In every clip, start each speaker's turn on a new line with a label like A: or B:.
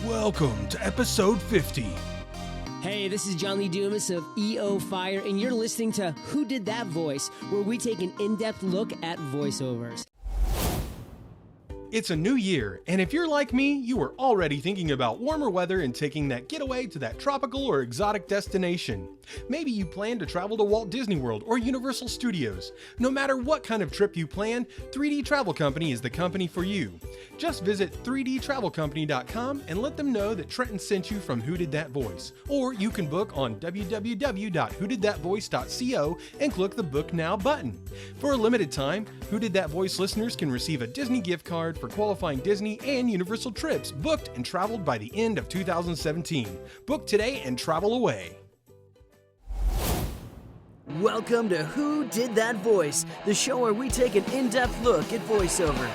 A: Welcome to episode 50.
B: Hey, this is John Lee Dumas of EO Fire, and you're listening to Who Did That Voice, where we take an in-depth look at voiceovers.
A: It's a new year, and if you're like me, you are already thinking about warmer weather and taking that getaway to that tropical or exotic destination. Maybe you plan to travel to Walt Disney World or Universal Studios. No matter what kind of trip you plan, 3D Travel Company is the company for you. Just visit 3dtravelcompany.com and let them know that Trenton sent you from Who Did That Voice. Or you can book on www.whodidthatvoice.co and click the Book Now button. For a limited time, Who Did That Voice listeners can receive a Disney gift card for qualifying Disney and Universal trips booked and traveled by the end of 2017. Book today and travel away.
C: Welcome to Who Did That Voice, the show where we take an in-depth look at voiceover.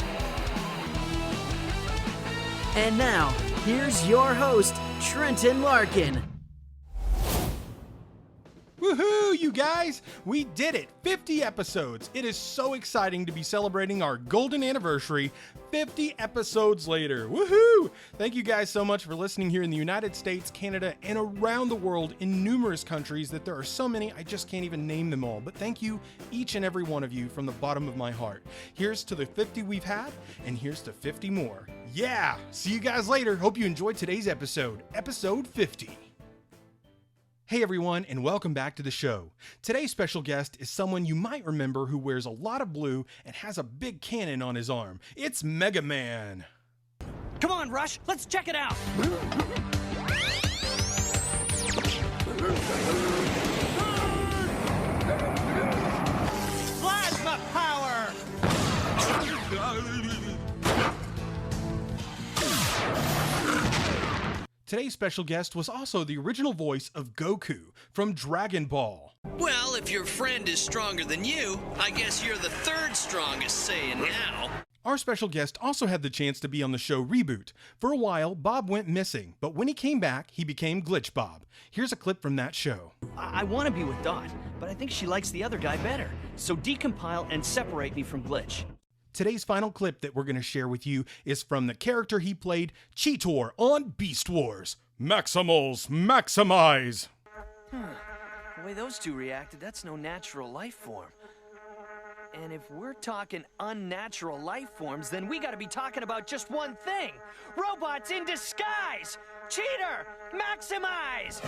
C: And now, here's your host, Trenton Larkin.
A: Woohoo, you guys! We did it! 50 episodes! It is so exciting to be celebrating our golden anniversary 50 episodes later. Woohoo! Thank you guys so much for listening here in the United States, Canada, and around the world in numerous countries that there are so many I just can't even name them all. But thank you, each and every one of you, from the bottom of my heart. Here's to the 50 we've had, and here's to 50 more. Yeah! See you guys later. Hope you enjoyed today's episode, episode 50. Hey everyone, and welcome back to the show. Today's special guest is someone you might remember who wears a lot of blue and has a big cannon on his arm. It's Mega Man.
D: Come on, Rush, let's check it out. Plasma power!
A: Today's special guest was also the original voice of Goku from Dragon Ball.
E: Well, if your friend is stronger than you, I guess you're the third strongest Saiyan now.
A: Our special guest also had the chance to be on the show Reboot. For a while, Bob went missing, but when he came back, he became Glitch Bob. Here's a clip from that show.
D: I want to be with Dot, but I think she likes the other guy better. So decompile and separate me from Glitch.
A: Today's final clip that we're going to share with you is from the character he played, Cheetor on Beast Wars. Maximals, maximize!
D: The way those two reacted, that's no natural life form. And if we're talking unnatural life forms, then we gotta be talking about just one thing. Robots in disguise! Cheater! Maximize!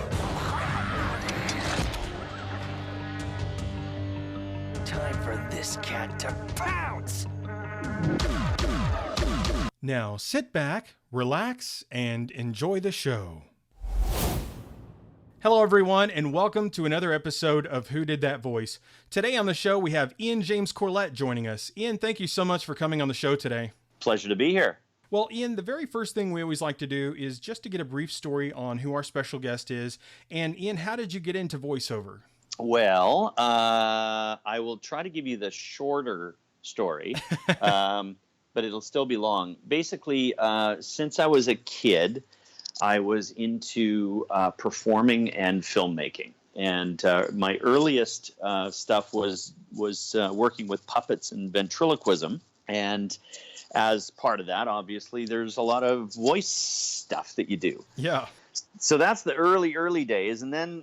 D: Time for this cat to pounce!
A: Now sit back, relax, and enjoy the show. Hello everyone, and welcome to another episode of Who Did That Voice. Today on the show we have Ian James Corlett joining us. Ian, thank you so much for coming on the show today.
F: Pleasure to be here.
A: Well, Ian, the very first thing we always like to do is just to get a brief story on who our special guest is. And Ian, how did you get into voiceover?
F: Well, I will try to give you the shorter story, but it'll still be long. Basically, since I was a kid, I was into performing and filmmaking. And my earliest stuff was working with puppets and ventriloquism. And as part of that, obviously, there's a lot of voice stuff that you do.
A: Yeah.
F: So that's the early days. And then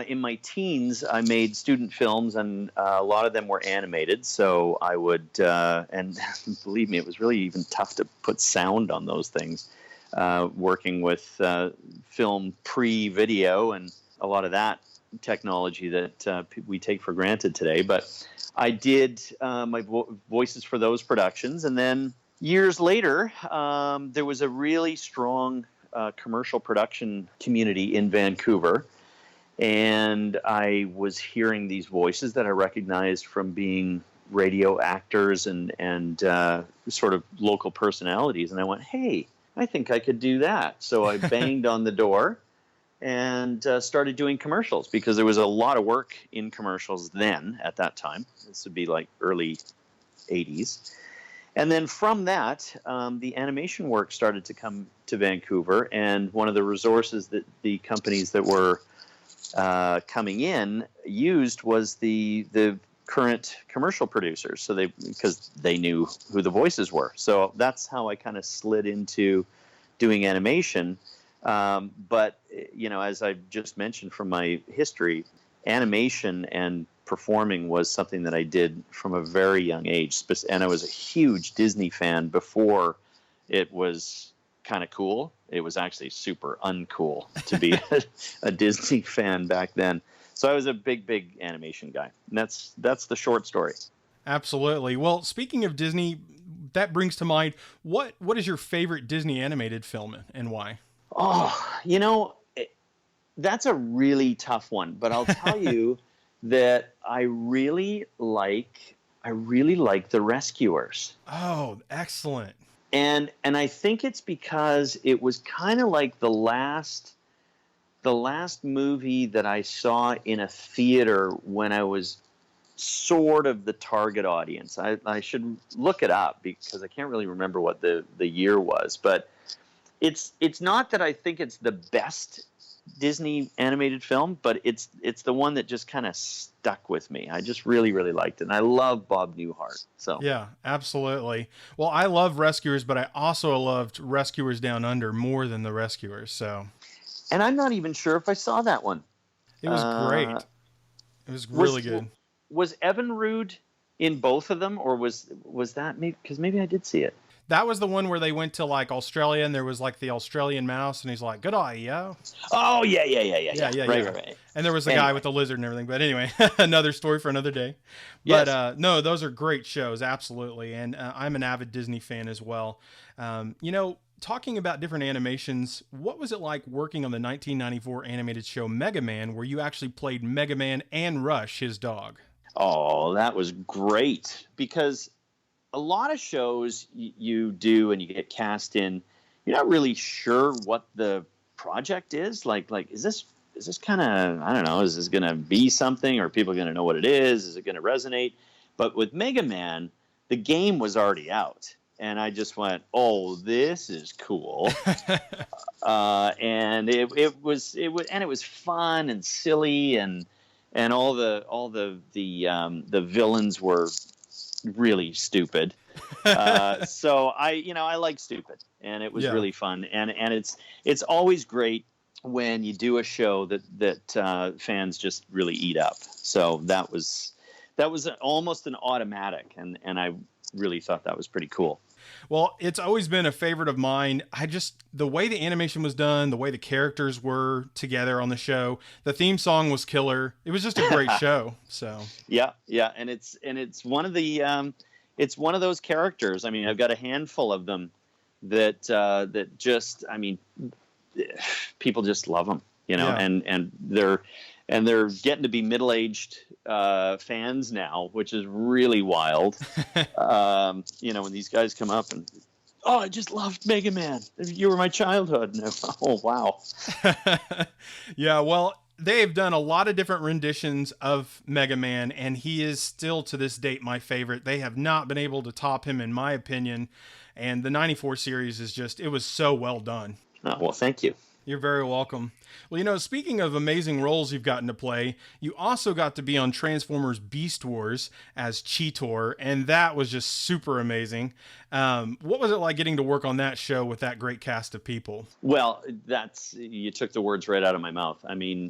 F: in my teens, I made student films, and a lot of them were animated. So I would, and believe me, it was really even tough to put sound on those things, working with film pre-video and a lot of that technology that we take for granted today. But I did my voices for those productions. And then years later, there was a really strong commercial production community in Vancouver. And I was hearing these voices that I recognized from being radio actors and sort of local personalities. And I went, hey, I think I could do that. So I banged on the door and started doing commercials, because there was a lot of work in commercials then at that time. This would be like early 80s. And then from that, the animation work started to come to Vancouver, and one of the resources that the companies that were coming in used was the current commercial producers. So because they knew who the voices were. So that's how I kind of slid into doing animation. But as I just mentioned from my history, animation and performing was something that I did from a very young age. And I was a huge Disney fan before it was kind of cool. It was actually super uncool to be a Disney fan back then. So I was a big animation guy. And that's the short story.
A: Absolutely. Well, speaking of Disney, that brings to mind, what is your favorite Disney animated film and why?
F: Oh, that's a really tough one, but I'll tell you that I really like The Rescuers.
A: Oh, excellent.
F: And I think it's because it was kind of like the last movie that I saw in a theater when I was sort of the target audience. I should look it up because I can't really remember what the year was, but it's not that I think it's the best Disney animated film, but it's the one that just kind of stuck with me. I just really liked it, and I love Bob Newhart. So
A: yeah, absolutely. Well, I love Rescuers, but I also loved Rescuers Down Under more than The Rescuers. So,
F: and I'm not even sure if I saw that one.
A: It was great. It was really good.
F: Was Evan Rood in both of them, or was that maybe? Because maybe I did see it.
A: That was the one where they went to like Australia, and there was like the Australian mouse, and he's like, "Good eye, yo."
F: Oh yeah. Right.
A: And there was a guy with the lizard and everything. But anyway, another story for another day. But
F: yes.
A: No, those are great shows, absolutely. And I'm an avid Disney fan as well. Talking about different animations, what was it like working on the 1994 animated show Mega Man, where you actually played Mega Man and Rush, his dog?
F: Oh, that was great, because a lot of shows you do and you get cast in, you're not really sure what the project is. Like is this kind of, I don't know, is this going to be something, or are people going to know what it is? Is it going to resonate? But with Mega Man, the game was already out, and I just went, oh, this is cool. And it was fun and silly, and all the villains were really stupid. So I like stupid, and it was really fun. And it's always great when you do a show that fans just really eat up. So that was almost an automatic, and I really thought that was pretty cool.
A: Well, it's always been a favorite of mine. The way the animation was done, the way the characters were together on the show, the theme song was killer. It was just a great show. So
F: yeah, and it's one of the it's one of those characters. I mean, I've got a handful of them that just, I mean, people just love them, and they're getting to be middle-aged fans now, which is really wild. When these guys come up and, oh, I just loved Mega Man. You were my childhood. And oh, wow.
A: Yeah, well, they've done a lot of different renditions of Mega Man, and he is still to this date my favorite. They have not been able to top him, in my opinion. And the 94 series it was so well done.
F: Oh, well, thank you.
A: You're very welcome. Well, speaking of amazing roles you've gotten to play, you also got to be on Transformers Beast Wars as Cheetor, and that was just super amazing. What was it like getting to work on that show with that great cast of people?
F: Well, you took the words right out of my mouth. I mean,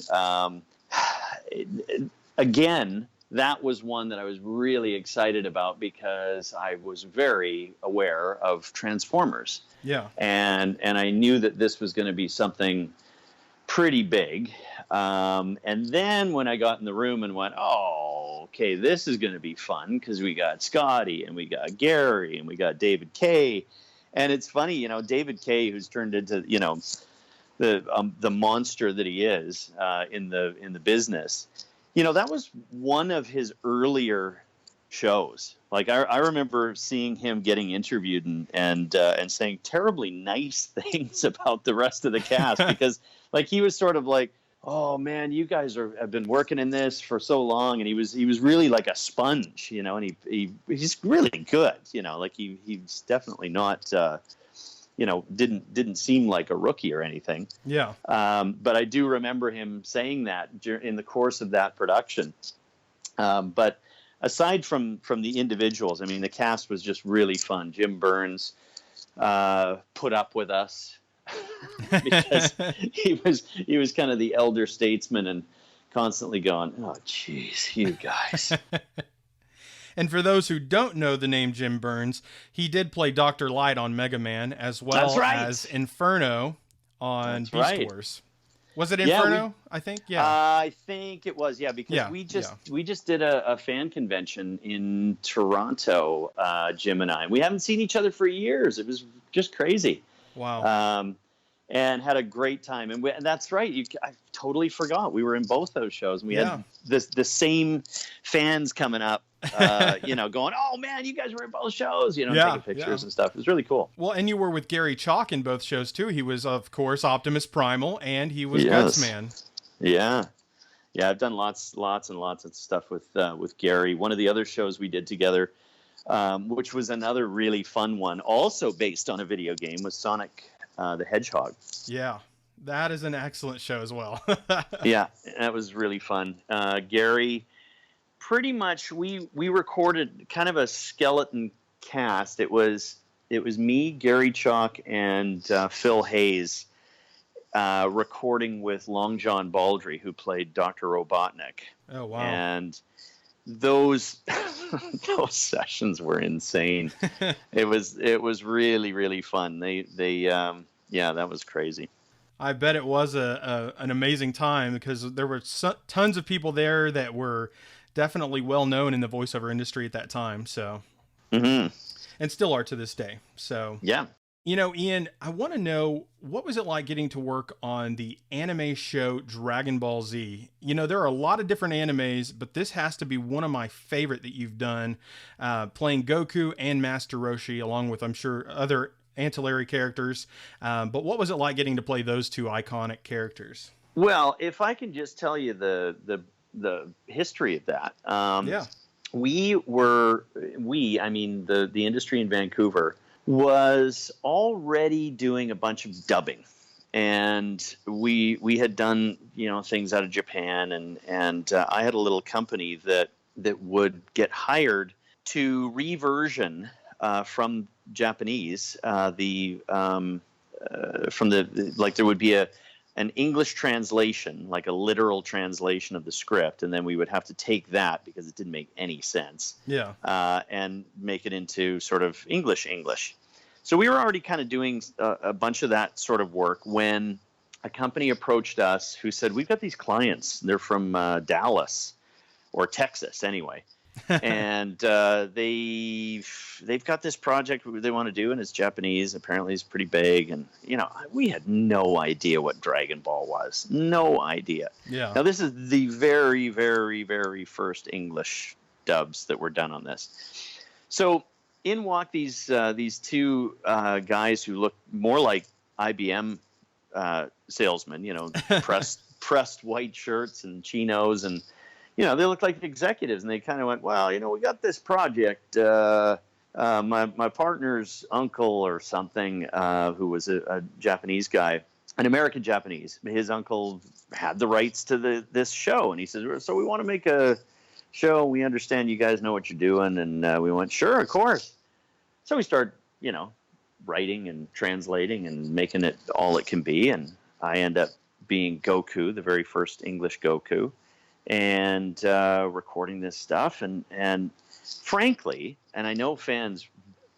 F: again, that was one that I was really excited about because I was very aware of Transformers.
A: Yeah.
F: And I knew that this was going to be something pretty big. And then when I got in the room and went, oh, okay, this is going to be fun, because we got Scotty and we got Gary and we got David Kaye. And it's funny, David Kaye, who's turned into, the monster that he is in the business. That was one of his earlier shows. Like I remember seeing him getting interviewed and saying terribly nice things about the rest of the cast, because like he was sort of like, oh man, you guys have been working in this for so long. And he was really like a sponge, you know, and he's really good, you know, like he's definitely not, you know, didn't seem like a rookie or anything.
A: Yeah.
F: But I do remember him saying that in the course of that production. But aside from the individuals, I mean, the cast was just really fun. Jim Burns put up with us because he was kind of the elder statesman and constantly going, "Oh, geez, you guys."
A: And for those who don't know the name Jim Burns, he did play Dr. Light on Mega Man, as well
F: That's right.
A: as Inferno on
F: That's
A: Beast
F: right.
A: Wars. Was it Inferno? I think, yeah.
F: I think it was, yeah, because
A: Yeah,
F: we just did a fan convention in Toronto, Jim and I. We haven't seen each other for years. It was just crazy.
A: Wow.
F: And had a great time. And that's right. I totally forgot. We were in both those shows. And we had the same fans coming up, you know, going, "Oh, man, you guys were in both shows," you know, taking pictures and stuff. It was really cool.
A: Well, and you were with Gary Chalk in both shows, too. He was, of course, Optimus Primal, and he was Gutsman.
F: Yeah. Yeah, I've done lots and lots of stuff with Gary. One of the other shows we did together, which was another really fun one, also based on a video game, was Sonic the Hedgehog.
A: Yeah, that is an excellent show as well.
F: Yeah, that was really fun. Gary, pretty much we recorded kind of a skeleton cast. It was me, Gary Chalk, and Phil Hayes recording with Long John Baldry, who played Dr. Robotnik.
A: Oh, wow.
F: And those those sessions were insane. It was really, really fun. Yeah, that was crazy.
A: I bet it was an amazing time, because there were tons of people there that were definitely well known in the voiceover industry at that time. So, and still are to this day. So,
F: yeah.
A: You know, Ian, I want to know, what was it like getting to work on the anime show Dragon Ball Z? You know, there are a lot of different animes, but this has to be one of my favorite that you've done, playing Goku and Master Roshi, along with, I'm sure, other ancillary characters. But what was it like getting to play those two iconic characters?
F: Well, if I can just tell you the history of that. I mean, the industry in Vancouver was already doing a bunch of dubbing, and we had done, you know, things out of Japan, and I had a little company that would get hired to reversion from Japanese there would be an English translation, like a literal translation of the script, and then we would have to take that, because it didn't make any sense, and make it into sort of English. So we were already kind of doing a bunch of that sort of work when a company approached us who said, "We've got these clients. They're from Dallas or Texas anyway." And they've got this project they want to do, and it's Japanese. Apparently it's pretty big, and you know, we had no idea what Dragon Ball was. No idea.
A: Yeah.
F: Now this is the very, very, very first English dubs that were done on this. So in walk these two guys who looked more like IBM salesmen. You know, pressed white shirts and chinos, and you know, they looked like executives, and they kind of went, "Well, you know, we got this project. My partner's uncle or something, who was a Japanese guy, an American Japanese. His uncle had the rights to this show, and he says, so we want to make a show. We understand you guys know what you're doing." And we went, "Sure, of course." So we start, you know, writing and translating and making it all it can be, and I end up being Goku, the very first English Goku, and recording this stuff. And frankly, and I know fans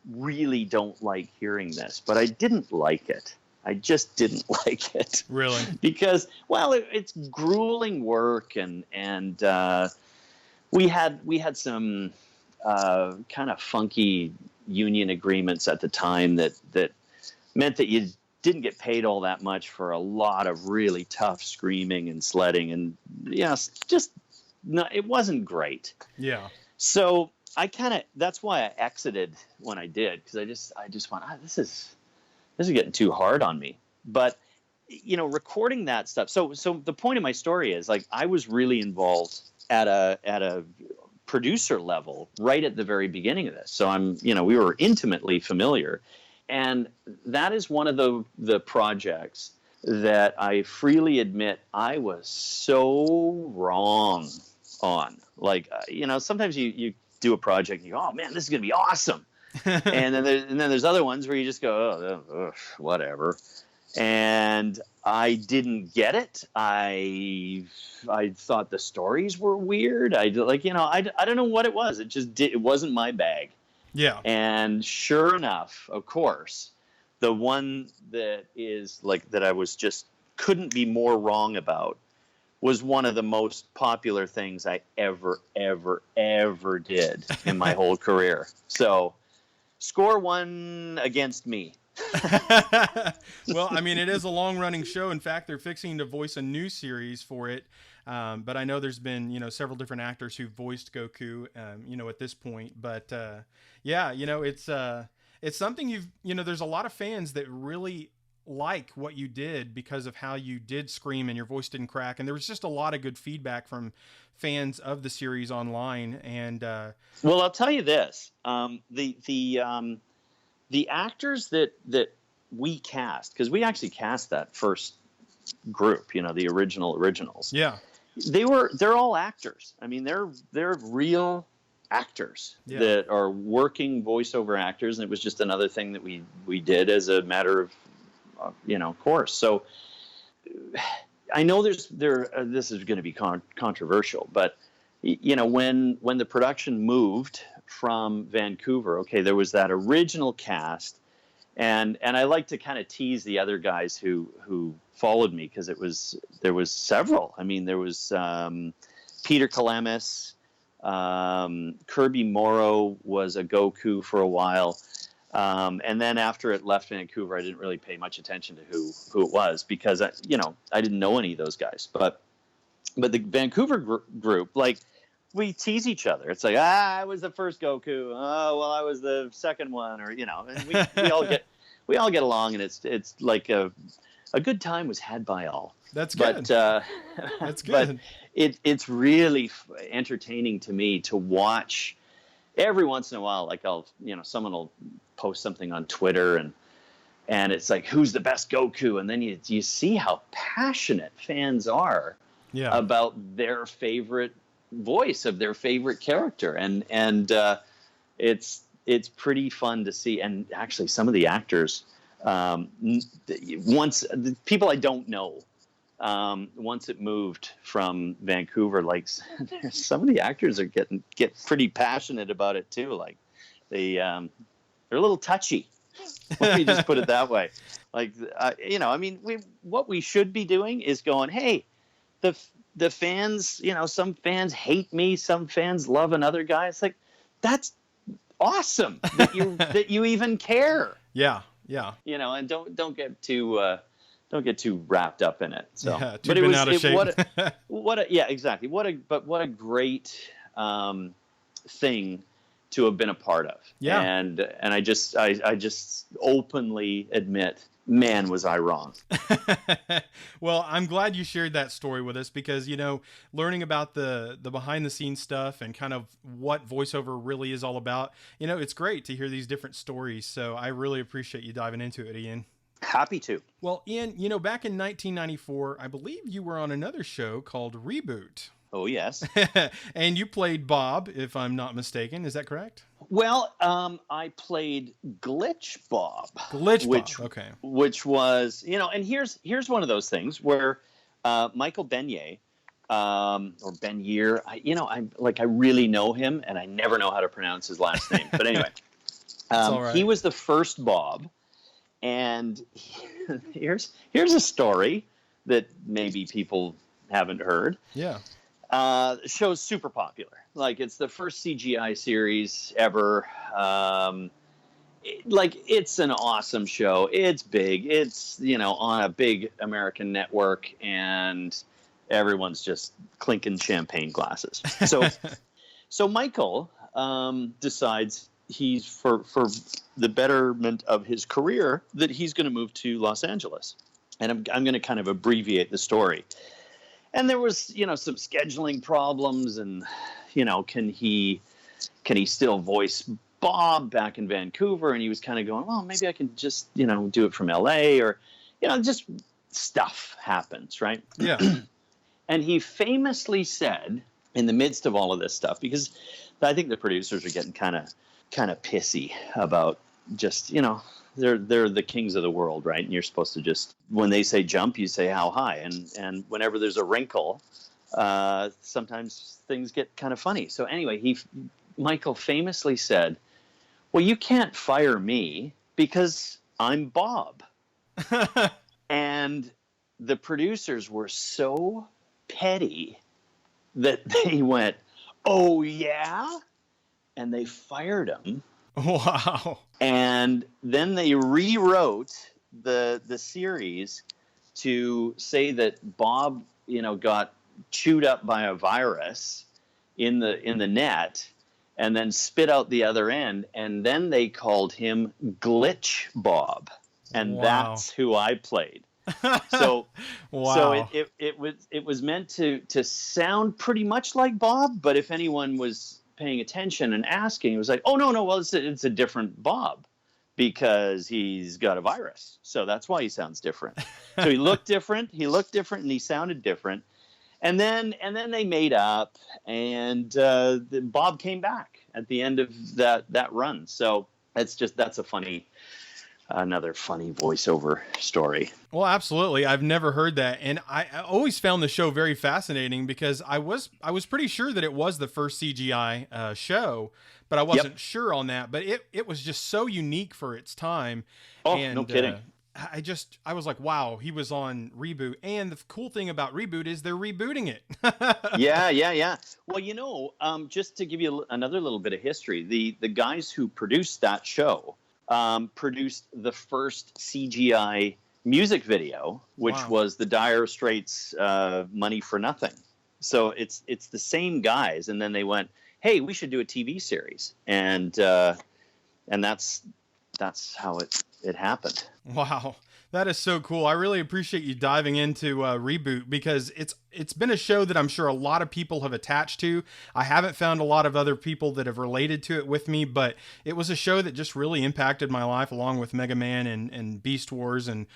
F: really don't like hearing this, but I didn't like it. I just didn't like it.
A: Really?
F: Because, well, it's grueling work, and we had some kind of funky union agreements at the time that meant that you didn't get paid all that much for a lot of really tough screaming and sledding, and just no, it wasn't great.
A: Yeah.
F: So that's why I exited when I did, because I just went, this is getting too hard on me. But recording that stuff. So the point of my story is, like, I was really involved at a producer level right at the very beginning of this. So we were intimately familiar. And that is one of the projects that I freely admit I was so wrong on. Like, sometimes you do a project and you go, oh man, this is going to be awesome. and then there's other ones where you just go, oh, whatever. And I didn't get it. I thought the stories were weird. I don't know what it was. It wasn't my bag.
A: Yeah.
F: And sure enough, of course, the one that is like that I was just couldn't be more wrong about was one of the most popular things I ever did in my whole career. So score one against me.
A: Well, I mean, it is a long-running show. In fact, they're fixing to voice a new series for it. But I know there's been, several different actors who voiced Goku, at this point. But it's something there's a lot of fans that really like what you did because of how you did scream and your voice didn't crack. And there was just a lot of good feedback from fans of the series online. And
F: well, I'll tell you this: the actors that we cast, because we actually cast that first group, the originals.
A: Yeah.
F: They're all actors. I mean, they're real actors that are working voiceover actors, and it was just another thing that we did as a matter of course. So I know this is going to be controversial, but when the production moved from Vancouver, okay, there was that original cast, and I like to kind of tease the other guys who followed me, because there was several. I mean, there was Peter Kalamis, Kirby Morrow was a Goku for a while, and then after it left Vancouver, I didn't really pay much attention to who it was, because I didn't know any of those guys. But the Vancouver group, like, we tease each other. It's like, I was the first Goku. Oh, well, I was the second one, or and we all get along, and it's like a good time was had by all.
A: That's good.
F: But
A: that's good.
F: But it's really entertaining to me to watch. Every once in a while, like someone will post something on Twitter, and it's like, who's the best Goku? And then you see how passionate fans are about their favorite voice of their favorite character, and it's pretty fun to see. And actually, some of the actors, once the people I don't know, once it moved from Vancouver, like, some of the actors are get pretty passionate about it too. Like, they're a little touchy. Let me just put it that way. Like, what we should be doing is going, hey, the fans, some fans hate me, some fans love another guy. It's like, that's awesome that you even care.
A: Yeah.
F: And don't get too wrapped up in it. So,
A: yeah,
F: but it was
A: out of shape.
F: Exactly. What a great thing to have been a part of. Yeah. And I just openly admit, man, was I wrong.
A: Well, I'm glad you shared that story with us, because, learning about the behind the scenes stuff and kind of what voiceover really is all about, it's great to hear these different stories. So I really appreciate you diving into it, Ian.
F: Happy to.
A: Well, Ian, back in 1994, I believe you were on another show called Reboot.
F: Oh, yes.
A: And you played Bob, if I'm not mistaken. Is that correct?
F: Well, I played Glitch Bob.
A: Bob, okay.
F: Which was, and here's one of those things where Michael Benyere, or Benyere, I really know him, and I never know how to pronounce his last name. But anyway,
A: all right.
F: He was the first Bob, and here's a story that maybe people haven't heard.
A: Yeah.
F: The show's super popular. Like, it's the first CGI series ever. It's an awesome show. It's big. It's, on a big American network, and everyone's just clinking champagne glasses. So Michael decides he's for the betterment of his career that he's going to move to Los Angeles. And I'm going to kind of abbreviate the story. And there was, some scheduling problems, and, can he still voice Bob back in Vancouver? And he was kind of going, well, maybe I can just, do it from LA, or, just stuff happens, right?
A: Yeah.
F: And he famously said, in the midst of all of this stuff, because I think the producers are getting kind of pissy about just, they're the kings of the world, right? And you're supposed to just, when they say jump, you say how high. And whenever there's a wrinkle, sometimes things get kind of funny. So anyway, Michael famously said, well, you can't fire me because I'm Bob. And the producers were so petty that they went, oh, yeah? And they fired him.
A: Wow.
F: And then they rewrote the series to say that Bob, got chewed up by a virus in the net and then spit out the other end. And then they called him Glitch Bob. And
A: Wow.
F: That's who I played. So,
A: wow.
F: So it was meant to sound pretty much like Bob, but if anyone was paying attention and asking, it was like, oh no, well it's a different Bob because he's got a virus, so that's why he sounds different. So he looked different, and he sounded different, and then they made up, and Bob came back at the end of that run. So that's another funny voiceover story.
A: Well, absolutely. I've never heard that. And I always found the show very fascinating because I was pretty sure that it was the first CGI show, but I wasn't sure on that. But it was just so unique for its time.
F: Oh,
A: and,
F: no kidding.
A: I was like, wow, he was on Reboot. And the cool thing about Reboot is they're rebooting it.
F: Yeah. Well, just to give you another little bit of history, the guys who produced that show produced the first CGI music video, which was the Dire Straits' Money for Nothing. So it's the same guys, and then they went, hey, we should do a TV series, and that's how it happened.
A: Wow. That is so cool. I really appreciate you diving into Reboot because it's been a show that I'm sure a lot of people have attached to. I haven't found a lot of other people that have related to it with me, but it was a show that just really impacted my life along with Mega Man and Beast Wars, and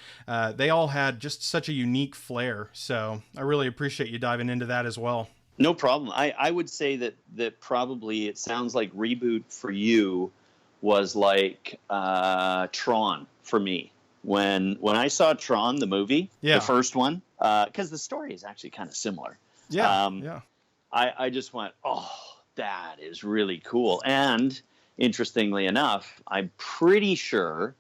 A: they all had just such a unique flair. So I really appreciate you diving into that as well.
F: No problem. I would say that probably it sounds like Reboot for you was like Tron for me. When I saw Tron, the movie, the first one, because the story is actually kind of similar.
A: Yeah.
F: I just went, oh, that is really cool. And interestingly enough, I'm pretty sure,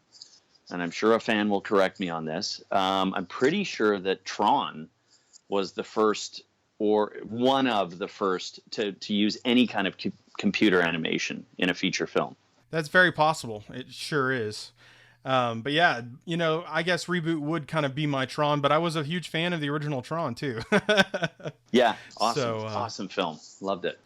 F: and I'm sure a fan will correct me on this, I'm pretty sure that Tron was the first or one of the first to use any kind of computer animation in a feature film.
A: That's very possible. It sure is. But yeah, I guess Reboot would kind of be my Tron, but I was a huge fan of the original Tron too.
F: Yeah. Awesome.
A: So,
F: awesome film. Loved it.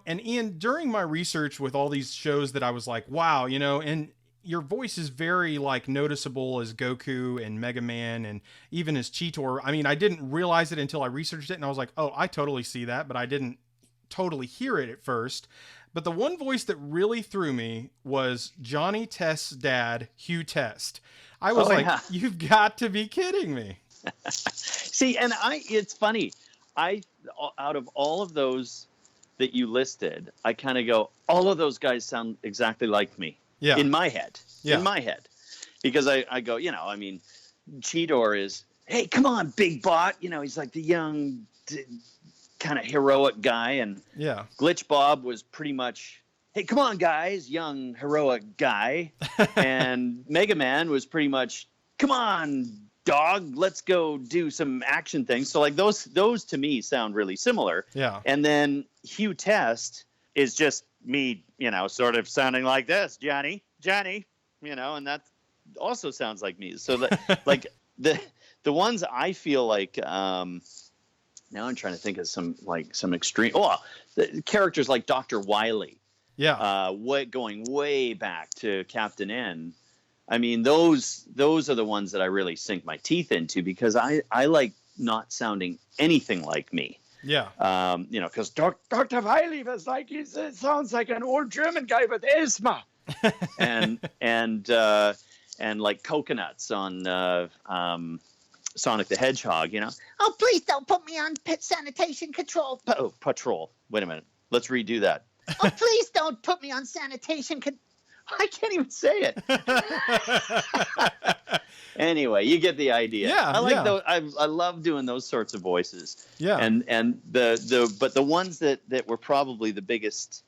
A: And Ian, during my research with all these shows that I was like, wow, and your voice is very like noticeable as Goku and Mega Man and even as Cheetor. I mean, I didn't realize it until I researched it and I was like, oh, I totally see that, but I didn't totally hear it at first. But the one voice that really threw me was Johnny Test's dad, Hugh Test. I was You've got to be kidding me.
F: See, and it's funny. Out of all of those that you listed, I kind of go, all of those guys sound exactly like me.
A: Yeah.
F: In my head. Because I go, Cheetor is, hey, come on, big bot. He's like the young kind of heroic guy, and Glitch Bob was pretty much, hey, come on, guys, young heroic guy. And Mega Man was pretty much, come on, dog, let's go do some action things. So like those to me sound really similar.
A: Yeah.
F: And then Hugh Test is just me, sort of sounding like this, Johnny, and that also sounds like me. So like the ones I feel like, now I'm trying to think of some extreme. The characters like Dr. Wily.
A: Yeah.
F: Going way back to Captain N. I mean, those are the ones that I really sink my teeth into, because I like not sounding anything like me.
A: Yeah.
F: Because Dr. Wiley was like, it sounds like an old German guy with asthma. and like coconuts on Sonic the Hedgehog,
G: Oh, please don't put me on pet sanitation control.
F: Patrol. Wait a minute. Let's redo that.
G: Oh, please don't put me on sanitation
F: I can't even say it. Anyway, you get the idea.
A: Yeah,
F: I like
A: yeah.
F: those. I love doing those sorts of voices.
A: Yeah.
F: And but the ones that were probably the biggest,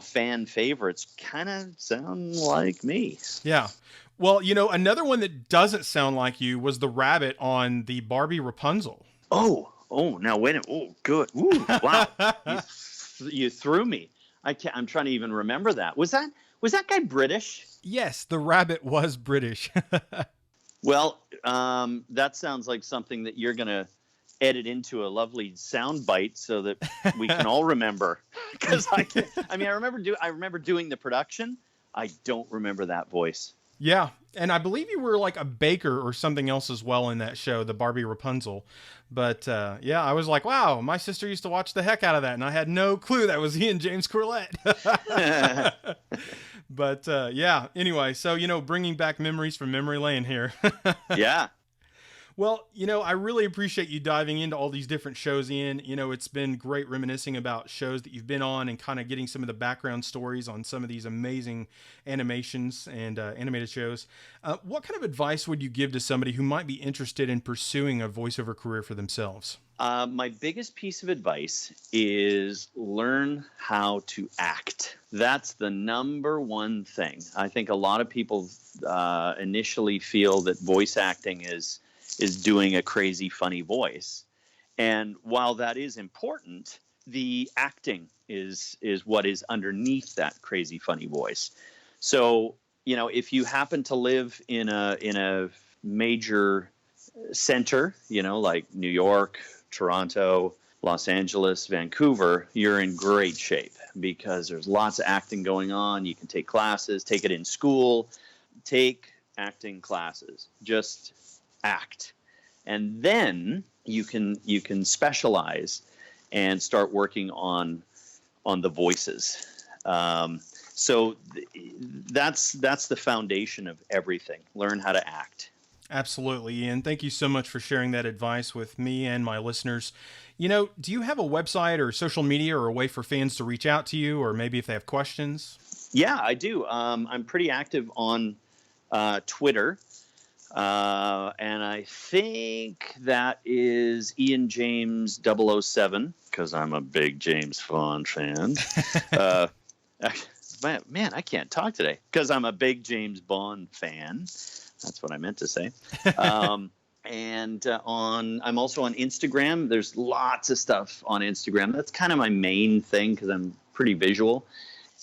F: fan favorites kind of sound like me.
A: Yeah. Well, another one that doesn't sound like you was the Rebbot on the Barbie Rapunzel.
F: Oh, now wait a minute. Oh, good. Ooh, wow. You threw me. I'm trying to even remember that. Was that guy British?
A: Yes, the Rebbot was British.
F: Well, that sounds like something that you're going to edit into a lovely sound bite so that we can all remember. Because I remember doing the production. I don't remember that voice.
A: Yeah, and I believe you were like a baker or something else as well in that show, the Barbie Rapunzel. But yeah, I was like, wow, my sister used to watch the heck out of that, and I had no clue that was Ian James Corlett. But yeah, anyway, so, bringing back memories from memory lane here.
F: Yeah.
A: Well, I really appreciate you diving into all these different shows, Ian. It's been great reminiscing about shows that you've been on and kind of getting some of the background stories on some of these amazing animations and animated shows. What kind of advice would you give to somebody who might be interested in pursuing a voiceover career for themselves?
F: My biggest piece of advice is learn how to act. That's the number one thing. I think a lot of people initially feel that voice acting is doing a crazy, funny voice. And while that is important, the acting is what is underneath that crazy, funny voice. So, if you happen to live in a major center, like New York, Toronto, Los Angeles, Vancouver, you're in great shape because there's lots of acting going on. You can take classes, take it in school, take acting classes. Just act, and then you can specialize and start working on the voices. So that's the foundation of everything. Learn how to act.
A: Absolutely, Ian. Thank you so much for sharing that advice with me and my listeners. Do you have a website or social media or a way for fans to reach out to you, or maybe if they have questions?
F: Yeah, I do. I'm pretty active on Twitter. And I think that is Ian James 007, because I'm a big James Bond fan. Man, I can't talk today because I'm a big James Bond fan. That's what I meant to say. And I'm also on Instagram. There's lots of stuff on Instagram. That's kind of my main thing because I'm pretty visual.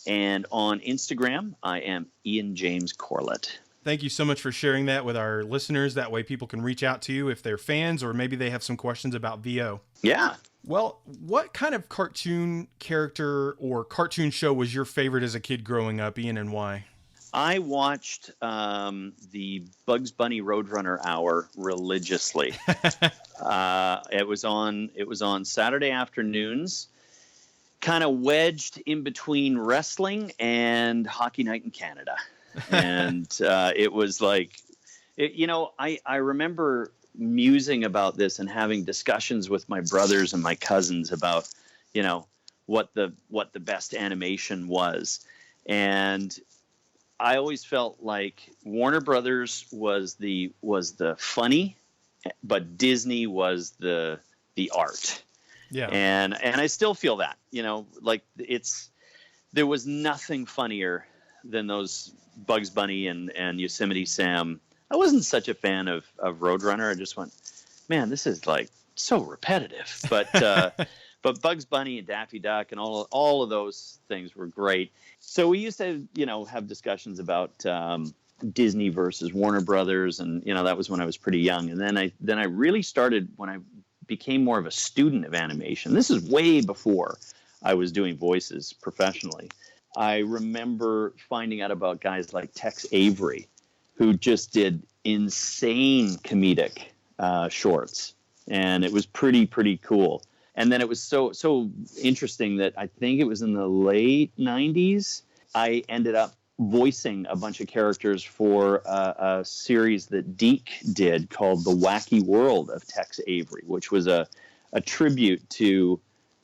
F: And on Instagram, I am Ian James Corlett.
A: Thank you so much for sharing that with our listeners. That way people can reach out to you if they're fans or maybe they have some questions about VO.
F: Yeah.
A: Well, what kind of cartoon character or cartoon show was your favorite as a kid growing up, Ian, and why?
F: I watched the Bugs Bunny Roadrunner Hour religiously. It was on Saturday afternoons, kind of wedged in between wrestling and Hockey Night in Canada. And it was like, I remember musing about this and having discussions with my brothers and my cousins about, what the best animation was. And I always felt like Warner Brothers was the funny, but Disney was the art.
A: Yeah.
F: And I still feel that, like there was nothing funnier than those Bugs Bunny and Yosemite Sam. I wasn't such a fan of Roadrunner. I just went, man, this is like so repetitive. But but Bugs Bunny and Daffy Duck and all of those things were great. So we used to, have discussions about Disney versus Warner Brothers, and that was when I was pretty young. And then I really started when I became more of a student of animation. This is way before I was doing voices professionally. I remember finding out about guys like Tex Avery who just did insane comedic shorts, and it was pretty cool. And then it was so interesting that I think it was in the late 90s, I ended up voicing a bunch of characters for a series that Deke did called The Wacky World of Tex Avery, which was a tribute to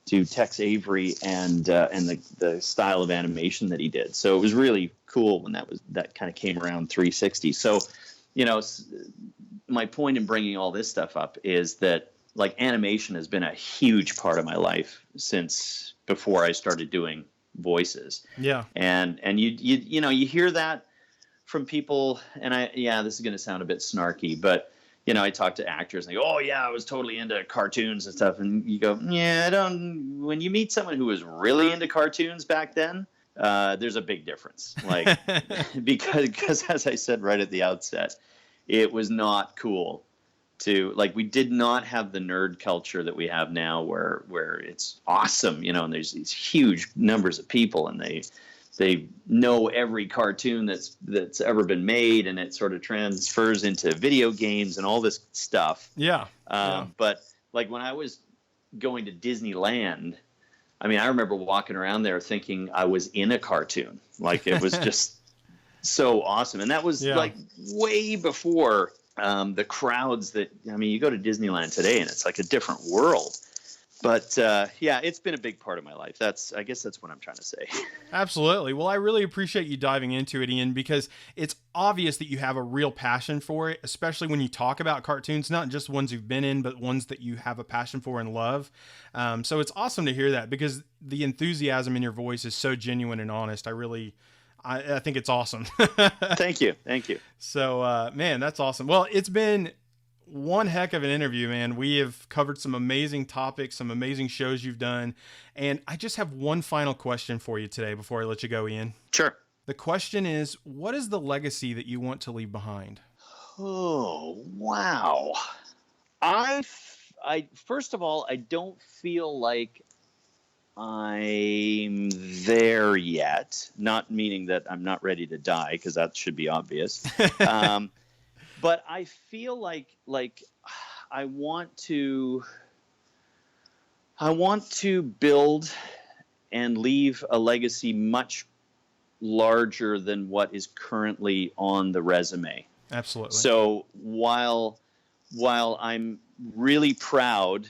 F: Tex Avery and the style of animation that he did. So it was really cool when that kind of came around 360. So, my point in bringing all this stuff up is that, like, animation has been a huge part of my life since before I started doing voices.
A: Yeah.
F: And you hear that from people, and this is going to sound a bit snarky, but I talk to actors and they go, "Oh yeah, I was totally into cartoons and stuff." And you go, "Yeah, when you meet someone who was really into cartoons back then, there's a big difference." Like, because as I said right at the outset, it was not cool to, like, we did not have the nerd culture that we have now where it's awesome, and there's these huge numbers of people and they know every cartoon that's ever been made, and it sort of transfers into video games and all this stuff.
A: Yeah.
F: But like when I was going to Disneyland, I mean, I remember walking around there thinking I was in a cartoon. Like, it was just so awesome. And that was like way before the crowds that, I mean, you go to Disneyland today and it's like a different world. But it's been a big part of my life. I guess that's what I'm trying to say.
A: Absolutely. Well, I really appreciate you diving into it, Ian, because it's obvious that you have a real passion for it, especially when you talk about cartoons, not just ones you've been in, but ones that you have a passion for and love. So it's awesome to hear that, because the enthusiasm in your voice is so genuine and honest. I think it's awesome.
F: Thank you.
A: So, man, that's awesome. Well, it's been one heck of an interview, man. We have covered some amazing topics, some amazing shows you've done. And I just have one final question for you today before I let you go, Ian.
F: Sure.
A: The question is, what is the legacy that you want to leave behind?
F: Oh, wow. I first of all, I don't feel like I'm there yet. Not meaning that I'm not ready to die, because that should be obvious. But I feel like I want to build and leave a legacy much larger than what is currently on the resume.
A: Absolutely.
F: So while I'm really proud,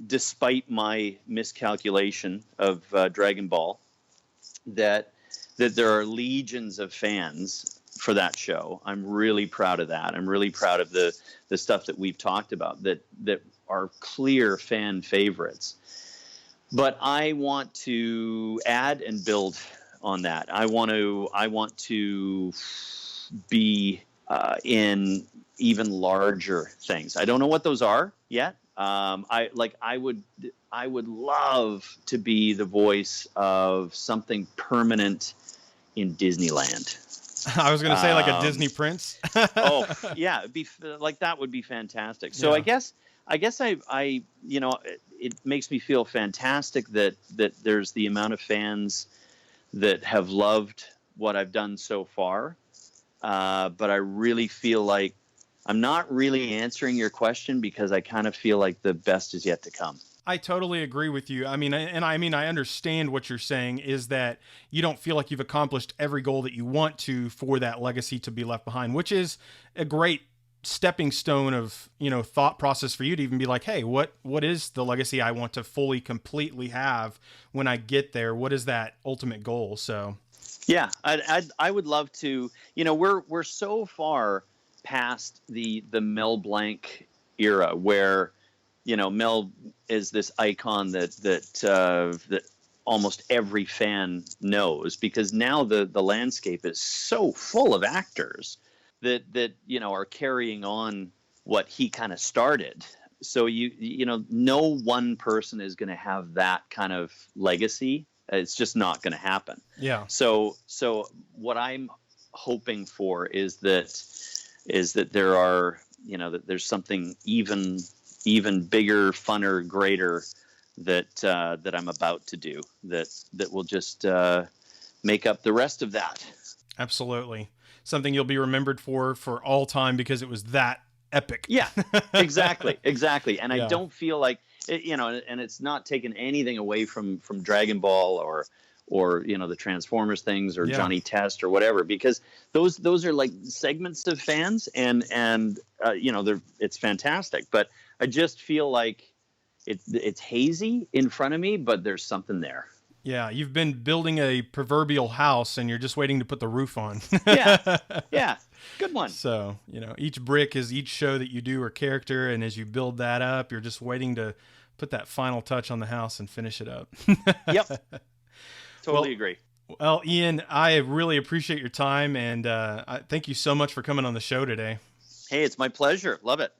F: despite my miscalculation of Dragon Ball, that there are legions of fans for that show. I'm really proud of that. I'm really proud of the stuff that we've talked about that are clear fan favorites. But I want to add and build on that. I want to be in even larger things. I don't know what those are yet. I would love to be the voice of something permanent in Disneyland.
A: I was going to say like a Disney prince.
F: Oh yeah, that would be fantastic. So yeah. I guess I it makes me feel fantastic that there's the amount of fans that have loved what I've done so far. But I really feel like I'm not really answering your question, because I kind of feel like the best is yet to come.
A: I totally agree with you. I mean, I understand what you're saying is that you don't feel like you've accomplished every goal that you want to for that legacy to be left behind, which is a great stepping stone of, thought process for you to even be like, hey, what is the legacy I want to fully, completely have when I get there? What is that ultimate goal? So,
F: yeah, I would love to, we're so far past the Mel Blanc era where, Mel is this icon that almost every fan knows, because now the landscape is so full of actors that are carrying on what he kind of started. So no one person is going to have that kind of legacy. It's just not going to happen.
A: Yeah.
F: So what I'm hoping for is that there are, that there's something even bigger, funner, greater that I'm about to do that will just make up the rest of that.
A: Absolutely. something you'll be remembered for all time because it was that epic.
F: Yeah, exactly. And
A: Yeah.
F: I don't feel like, and it's not taking anything away from Dragon Ball or the Transformers things or Johnny Test or whatever, because those are like segments of fans, and it's fantastic. But I just feel like it's hazy in front of me, but there's something there.
A: Yeah, you've been building a proverbial house and you're just waiting to put the roof on.
F: Yeah, good one.
A: So, each brick is each show that you do or character, and as you build that up, you're just waiting to put that final touch on the house and finish it up.
F: Yep. Totally agree.
A: Well, Ian, I really appreciate your time, and I thank you so much for coming on the show today.
F: Hey, it's my pleasure. Love it.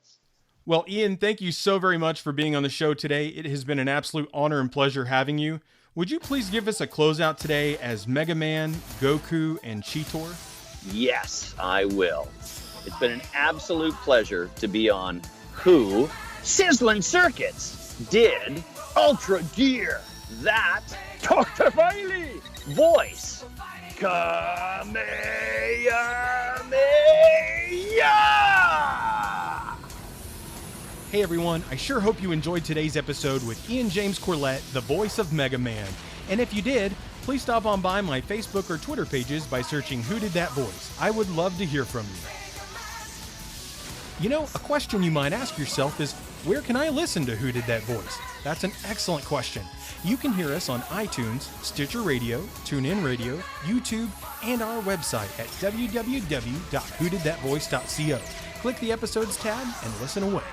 A: Well, Ian, thank you so very much for being on the show today. It has been an absolute honor and pleasure having you. Would you please give us a closeout today as Mega Man, Goku, and Cheetor?
F: Yes, I will. It's been an absolute pleasure to be on Who Sizzling Circuits Did Ultra Gear That Dr. Riley Voice Kamehameha.
A: Hey everyone, I sure hope you enjoyed today's episode with Ian James Corlett, the voice of Mega Man. And if you did, please stop on by my Facebook or Twitter pages by searching Who Did That Voice. I would love to hear from you. A question you might ask yourself is, where can I listen to Who Did That Voice? That's an excellent question. You can hear us on iTunes, Stitcher Radio, TuneIn Radio, YouTube, and our website at www.whodidthatvoice.co. Click the Episodes tab and listen away.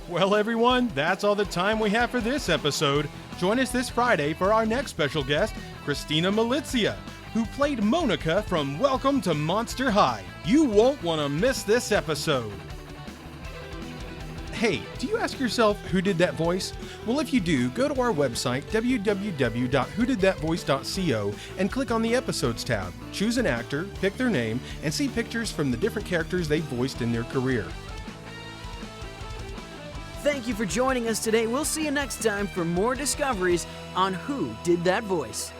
A: Well, everyone, that's all the time we have for this episode. Join us this Friday for our next special guest, Christina Malizia, who played Monica from Welcome to Monster High. You won't want to miss this episode. Hey, do you ask yourself who did that voice? Well, if you do, go to our website, www.whodidthatvoice.co, and click on the Episodes tab. Choose an actor, pick their name, and see pictures from the different characters they voiced in their career.
C: Thank you for joining us today. We'll see you next time for more discoveries on Who Did That Voice.